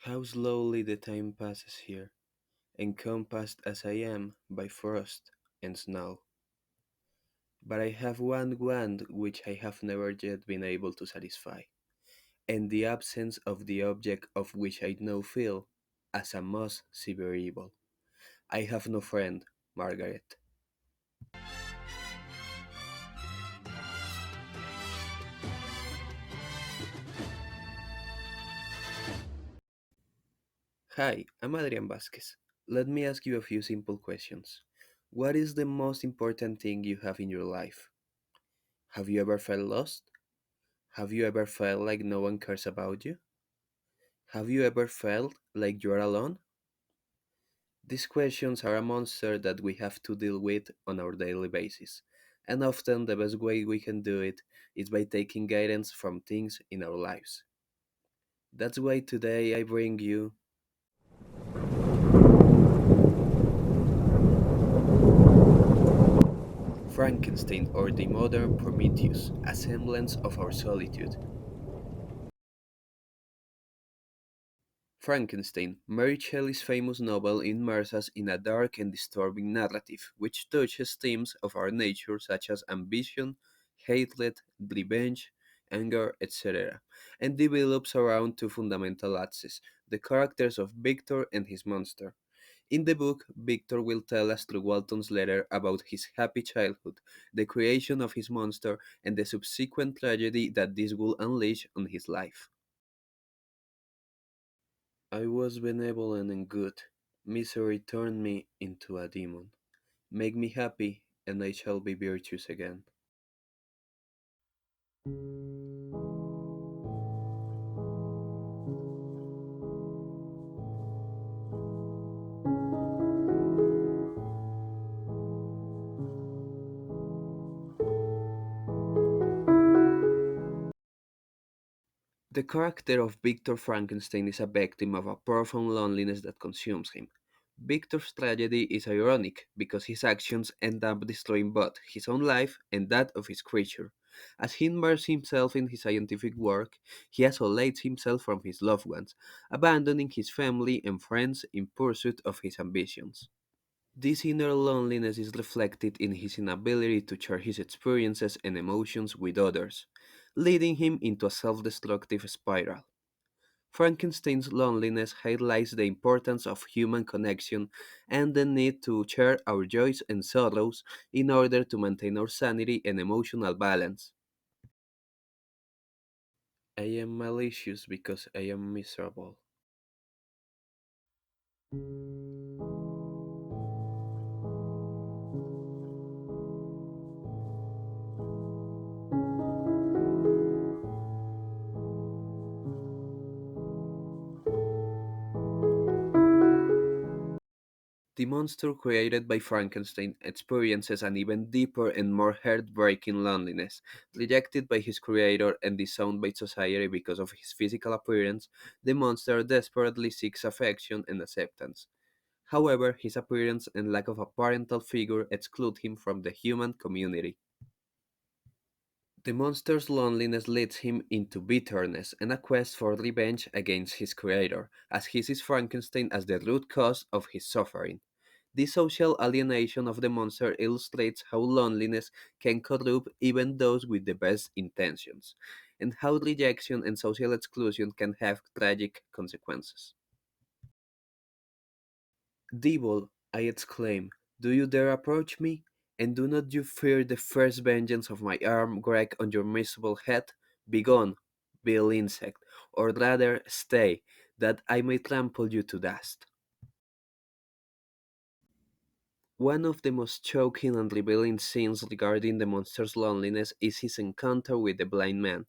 How slowly the time passes here, encompassed as I am by frost and snow. But I have one want which I have never yet been able to satisfy, and the absence of the object of which I now feel as a most severe evil. I have no friend, Margaret. Hi, I'm Adrian Vasquez. Let me ask you a few simple questions. What is the most important thing you have in your life? Have you ever felt lost? Have you ever felt like no one cares about you? Have you ever felt like you're alone? These questions are a monster that we have to deal with on our daily basis. And often the best way we can do it is by taking guidance from things in our lives. That's why today I bring you Frankenstein, or the modern Prometheus, a semblance of our solitude. Frankenstein, Mary Shelley's famous novel, immerses us in a dark and disturbing narrative, which touches themes of our nature such as ambition, hatred, revenge, anger, etc., and develops around two fundamental axes: the characters of Victor and his monster. In the book, Victor will tell us through Walton's letter about his happy childhood, the creation of his monster, and the subsequent tragedy that this will unleash on his life. I was benevolent and good. Misery turned me into a demon. Make me happy, and I shall be virtuous again. The character of Victor Frankenstein is a victim of a profound loneliness that consumes him. Victor's tragedy is ironic because his actions end up destroying both his own life and that of his creature. As he immerses himself in his scientific work, he isolates himself from his loved ones, abandoning his family and friends in pursuit of his ambitions. This inner loneliness is reflected in his inability to share his experiences and emotions with others, leading him into a self destructive spiral. Frankenstein's loneliness highlights the importance of human connection and the need to share our joys and sorrows in order to maintain our sanity and emotional balance. I am malicious because I am miserable. The monster created by Frankenstein experiences an even deeper and more heartbreaking loneliness. Rejected by his creator and disowned by society because of his physical appearance, the monster desperately seeks affection and acceptance. However, his appearance and lack of a parental figure exclude him from the human community. The monster's loneliness leads him into bitterness and a quest for revenge against his creator, as he sees Frankenstein as the root cause of his suffering. This social alienation of the monster illustrates how loneliness can corrupt even those with the best intentions, and how rejection and social exclusion can have tragic consequences. Devil, I exclaim, do you dare approach me? And do not you fear the first vengeance of my arm Greg on your miserable head? Begone, vile insect, or rather stay, that I may trample you to dust. One of the most shocking and revealing scenes regarding the monster's loneliness is his encounter with the blind man.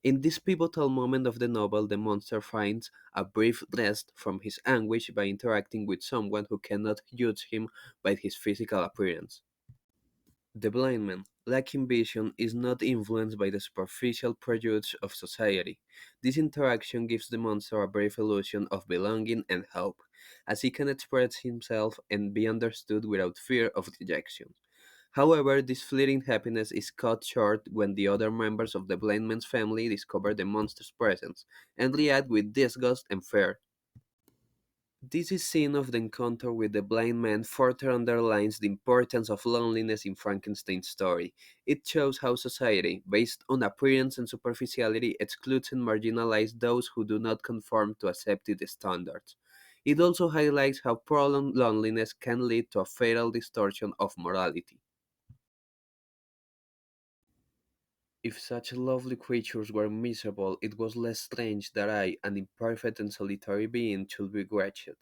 In this pivotal moment of the novel, the monster finds a brief rest from his anguish by interacting with someone who cannot judge him by his physical appearance. The blind man, lacking vision, is not influenced by the superficial prejudice of society. This interaction gives the monster a brief illusion of belonging and hope, as he can express himself and be understood without fear of rejection. However, this fleeting happiness is cut short when the other members of the blind man's family discover the monster's presence and react with disgust and fear. This is scene of the encounter with the blind man further underlines the importance of loneliness in Frankenstein's story. It shows how society, based on appearance and superficiality, excludes and marginalizes those who do not conform to accepted standards. It also highlights how prolonged loneliness can lead to a fatal distortion of morality. If such lovely creatures were miserable, it was less strange that I, an imperfect and solitary being, should be wretched.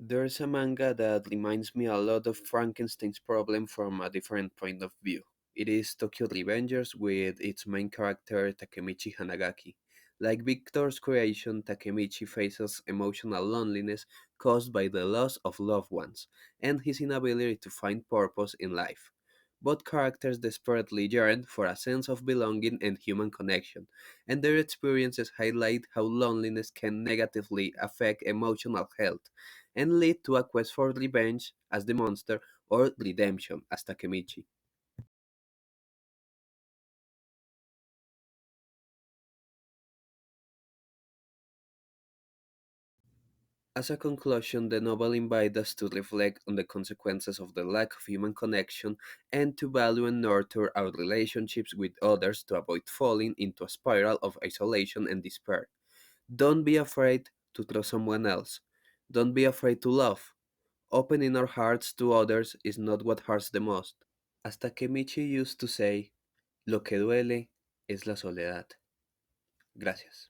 There's a manga that reminds me a lot of Frankenstein's problem from a different point of view. It is Tokyo Revengers with its main character Takemichi Hanagaki. Like Victor's creation, Takemichi faces emotional loneliness caused by the loss of loved ones and his inability to find purpose in life. Both characters desperately yearn for a sense of belonging and human connection, and their experiences highlight how loneliness can negatively affect emotional health and lead to a quest for revenge as the monster or redemption as Takemichi. As a conclusion, the novel invites us to reflect on the consequences of the lack of human connection and to value and nurture our relationships with others to avoid falling into a spiral of isolation and despair. Don't be afraid to trust someone else. Don't be afraid to love. Opening our hearts to others is not what hurts the most. As Takemichi used to say, lo que duele es la soledad. Gracias.